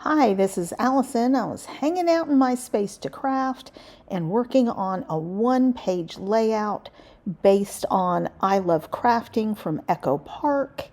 Hi, this is Allison. I was hanging out in my space to craft and working on a one-page layout based on I Love Crafting from Echo Park.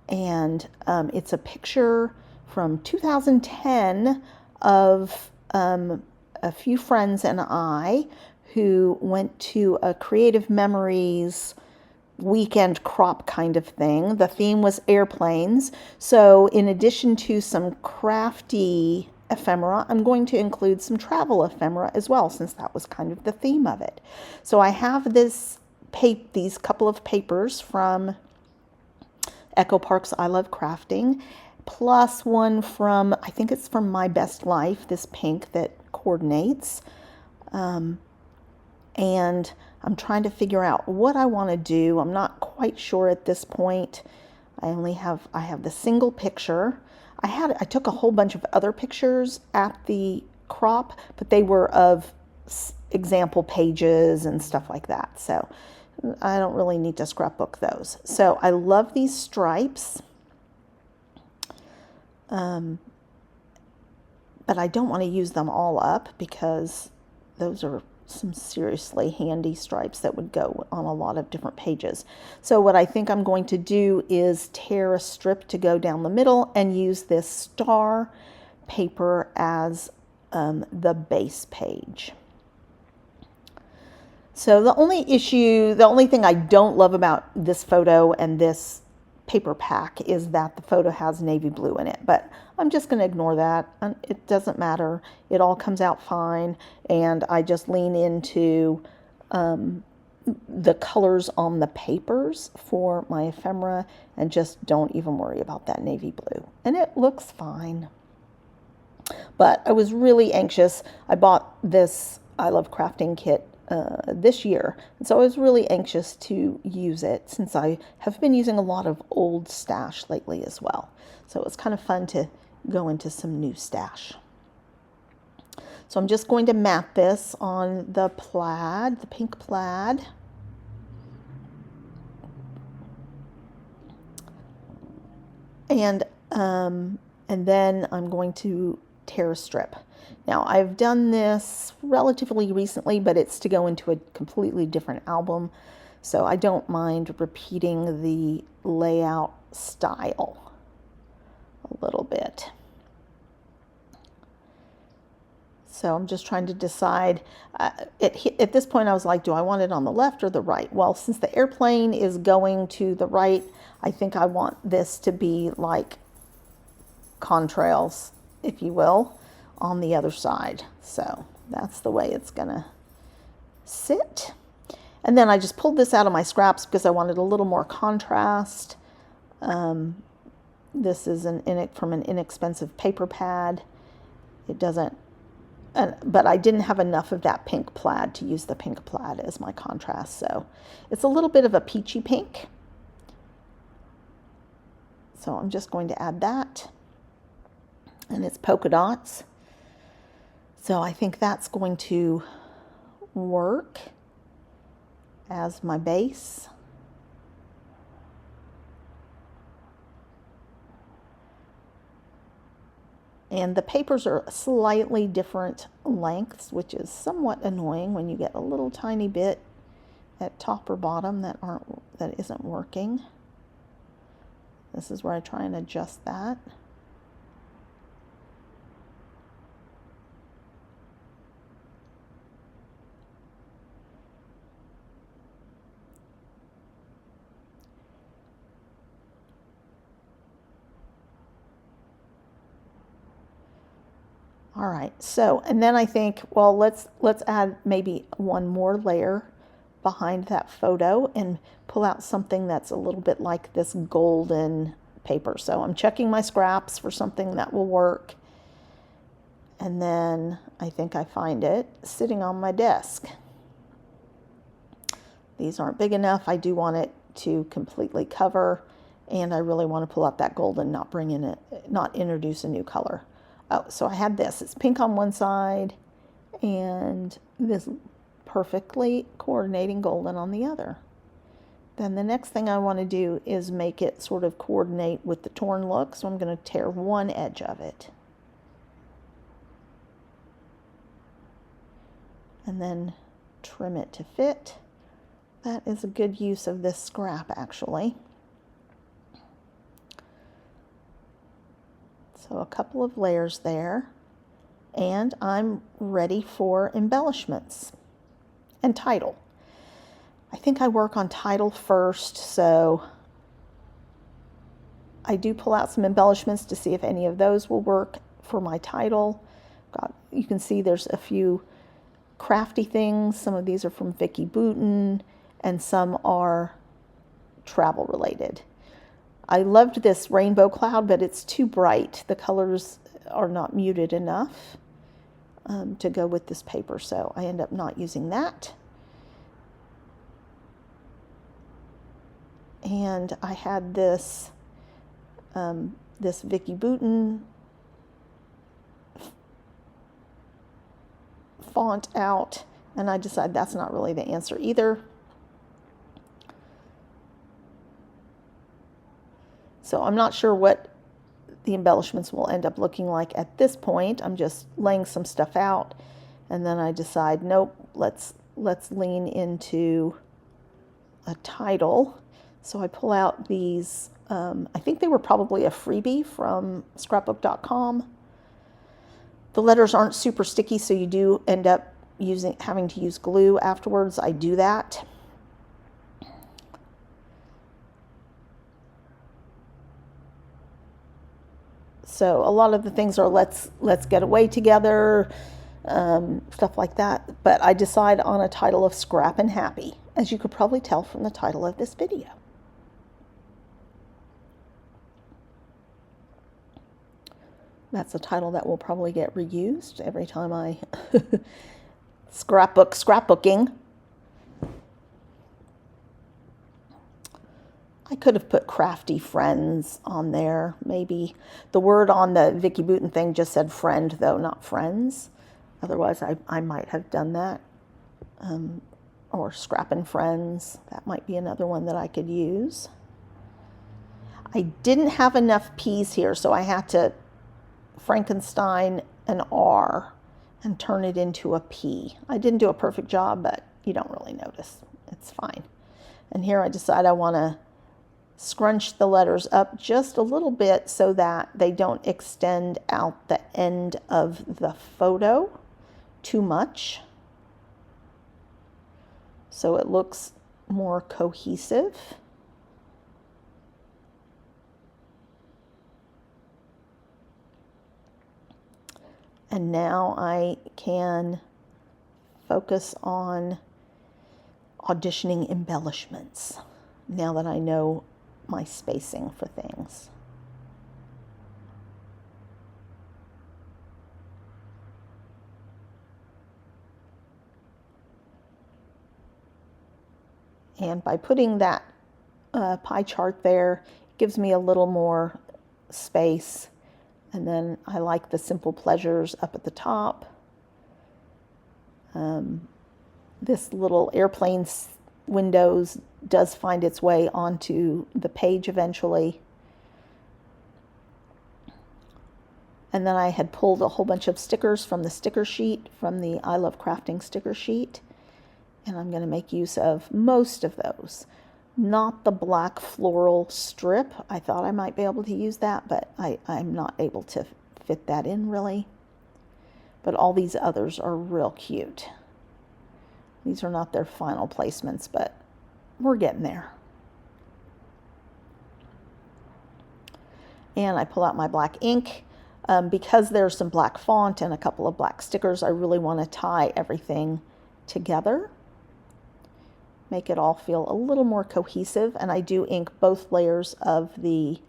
And it's a picture from 2010 of a few friends and I who went to a Creative Memories weekend crop kind of thing. The theme was airplanes. So in addition to some crafty ephemera, I'm going to include some travel ephemera as well, since that was kind of the theme of it. So I have these couple of papers from Echo Park's I Love Crafting, plus one from, I think it's from My Best Life, this pink that coordinates. And I'm trying to figure out what I want to do. I'm not quite sure at this point. I have the single picture. I took a whole bunch of other pictures at the crop, but they were of example pages and stuff like that. So I don't really need to scrapbook those. So I love these stripes. But I don't want to use them all up because those are some seriously handy stripes that would go on a lot of different pages. So what I think I'm going to do is tear a strip to go down the middle and use this star paper as the base page. So the only thing I don't love about this photo and this paper pack is that the photo has navy blue in it, but I'm just going to ignore that. It doesn't matter. It all comes out fine, and I just lean into the colors on the papers for my ephemera and just don't even worry about that navy blue. And it looks fine. But I was really anxious. I bought this I Love Crafting kit this year, and so I was really anxious to use it since I have been using a lot of old stash lately as well. So it was kind of fun to go into some new stash. So I'm just going to map this on the plaid, the pink plaid. And then I'm going to tear a strip. Now, I've done this relatively recently, but it's to go into a completely different album, so I don't mind repeating the layout style a little bit. So I'm just trying to decide. At this point, I was like, do I want it on the left or the right? Well, since the airplane is going to the right, I think I want this to be like contrails, if you will, on the other side. So that's the way it's gonna sit. And then I just pulled this out of my scraps because I wanted a little more contrast. This is from an inexpensive paper pad. It doesn't, but I didn't have enough of that pink plaid to use the pink plaid as my contrast. So it's a little bit of a peachy pink. So I'm just going to add that. And it's polka dots. So I think that's going to work as my base. And the papers are slightly different lengths, which is somewhat annoying when you get a little tiny bit at top or bottom that isn't working. This is where I try and adjust that. All right, so, and then I think, well, let's add maybe one more layer behind that photo and pull out something that's a little bit like this golden paper. So I'm checking my scraps for something that will work. And then I think I find it sitting on my desk. These aren't big enough. I do want it to completely cover, and I really want to pull out that gold and not introduce a new color. Oh, so I had this. It's pink on one side and this perfectly coordinating golden on the other. Then the next thing I want to do is make it sort of coordinate with the torn look. So I'm going to tear one edge of it. and then trim it to fit. That is a good use of this scrap, actually. So a couple of layers there, and I'm ready for embellishments and title. I think I work on title first, so I do pull out some embellishments to see if any of those will work for my title. You can see there's a few crafty things. Some of these are from Vicki Boutin, and some are travel related. I loved this rainbow cloud, but it's too bright. The colors are not muted enough to go with this paper, so I end up not using that. And I had this this Vicki Boutin font out, and I decided that's not really the answer either. So I'm not sure what the embellishments will end up looking like at this point. I'm just laying some stuff out, and then I decide, nope, let's lean into a title. So I pull out these, I think they were probably a freebie from scrapbook.com. The letters aren't super sticky, so you do end up having to use glue afterwards. I do that. So a lot of the things are let's get away together, stuff like that. But I decide on a title of Scrappin Happy, as you could probably tell from the title of this video. That's a title that will probably get reused every time I scrapbooking. I could have put crafty friends on there. Maybe the word on the Vicki Boutin thing just said friend, though, not friends. Otherwise, I might have done that. Or scrappin' friends. That might be another one that I could use. I didn't have enough P's here, so I had to Frankenstein an R and turn it into a P. I didn't do a perfect job, but you don't really notice. It's fine. And here I decide I want to scrunch the letters up just a little bit so that they don't extend out the end of the photo too much, so it looks more cohesive. And now I can focus on auditioning embellishments now that I know my spacing for things. And by putting that pie chart there, it gives me a little more space. And then I like the simple pleasures up at the top. This little airplane windows does find its way onto the page eventually. And then I had pulled a whole bunch of stickers from the sticker sheet, from the I Love Crafting sticker sheet. And I'm going to make use of most of those. Not the black floral strip. I thought I might be able to use that, but I'm not able to fit that in really. But all these others are real cute. These are not their final placements, but we're getting there. And I pull out my black ink. Because there's some black font and a couple of black stickers, I really want to tie everything together. Make it all feel a little more cohesive, and I do ink both layers of the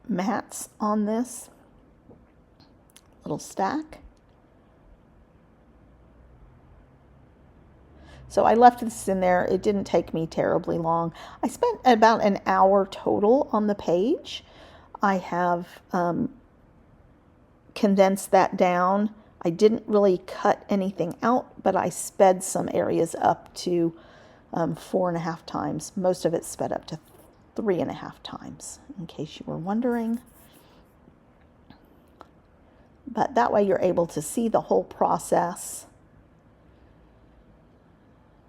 mats on this little stack. So I left this in there. It didn't take me terribly long. I spent about an hour total on the page. I have condensed that down. I didn't really cut anything out, but I sped some areas up to 4.5 times. Most of it sped up to 3.5 times, in case you were wondering. But that way you're able to see the whole process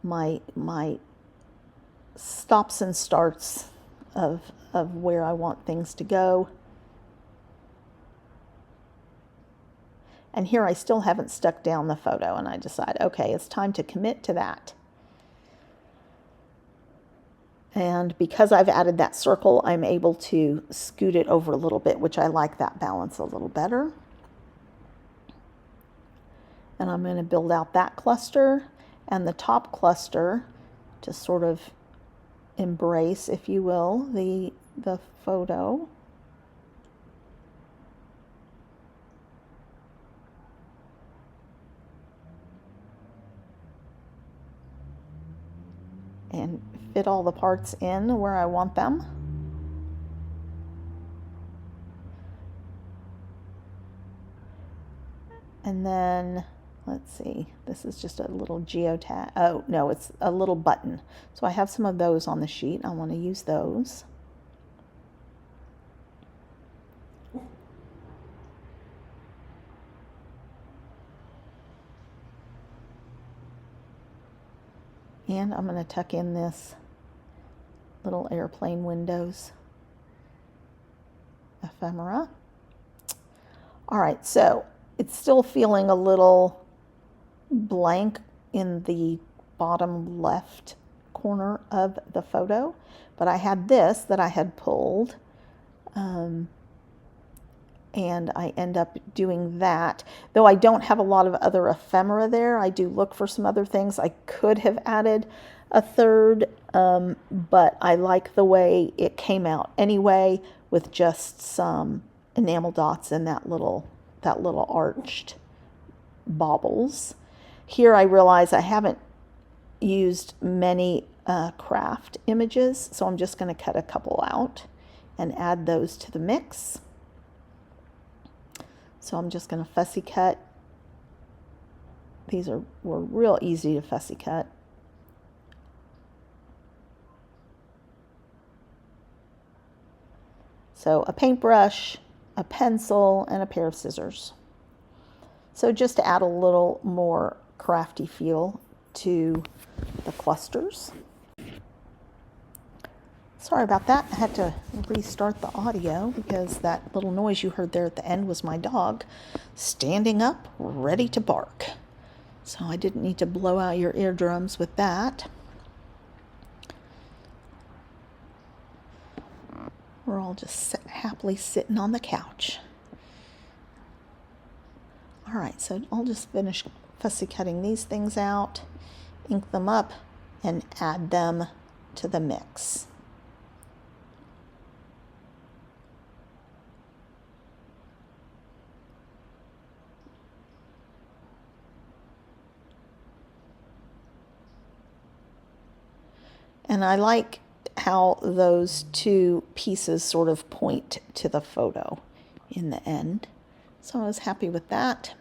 my stops and starts of where I want things to go. And here I still haven't stuck down the photo, and I decide, okay, it's time to commit to that. And because I've added that circle, I'm able to scoot it over a little bit, which I like that balance a little better. And I'm going to build out that cluster and the top cluster to sort of embrace, if you will, the photo. And fit all the parts in where I want them. And then, let's see, this is just a little geotag. Oh, no, it's a little button. So I have some of those on the sheet. I want to use those. And I'm going to tuck in this little airplane windows ephemera. All right, so it's still feeling a little blank in the bottom left corner of the photo, but I had this that I had pulled, and I end up doing that. Though I don't have a lot of other ephemera there, I do look for some other things. I could have added a third, but I like the way it came out anyway, with just some enamel dots and that little arched baubles. Here I realize I haven't used many craft images, so I'm just going to cut a couple out and add those to the mix. So I'm just going to fussy cut. These were real easy to fussy cut. So a paintbrush, a pencil, and a pair of scissors. So just to add a little more crafty feel to the clusters. Sorry about that. I had to restart the audio because that little noise you heard there at the end was my dog standing up, ready to bark. So I didn't need to blow out your eardrums with that. We're all just happily sitting on the couch. All right, so I'll just finish fussy cutting these things out, ink them up, and add them to the mix. And I like how those two pieces sort of point to the photo in the end. So I was happy with that.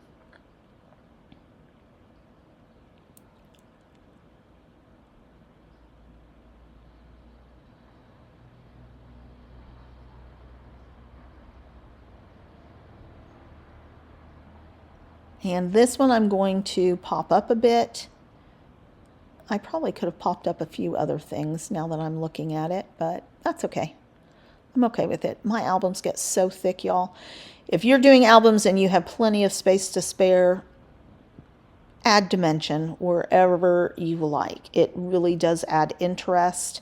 And this one I'm going to pop up a bit. I probably could have popped up a few other things now that I'm looking at it, but that's okay. I'm okay with it. My albums get so thick, y'all. If you're doing albums and you have plenty of space to spare, add dimension wherever you like. It really does add interest.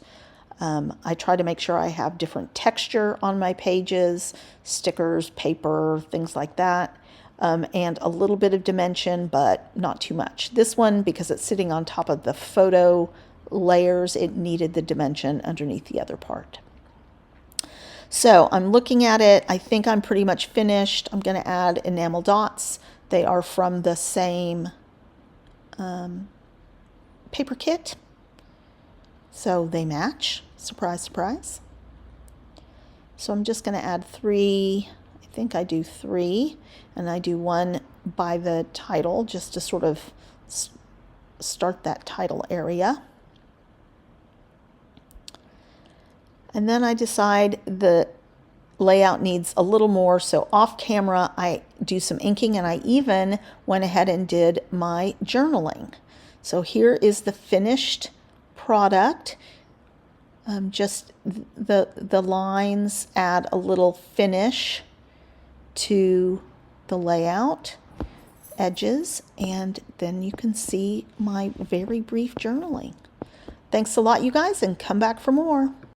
I try to make sure I have different texture on my pages, stickers, paper, things like that. And a little bit of dimension, but not too much. This one, because it's sitting on top of the photo layers, it needed the dimension underneath the other part. So I'm looking at it. I think I'm pretty much finished. I'm going to add enamel dots. They are from the same paper kit, so they match. Surprise, surprise. So I'm just going to add 3. I think I do 3, and I do one by the title just to sort of start that title area. And then I decide the layout needs a little more, so off camera I do some inking, and I even went ahead and did my journaling. So here is the finished product. Just the lines add a little finish to the layout edges, and then you can see my very brief journaling. Thanks a lot, you guys, and come back for more.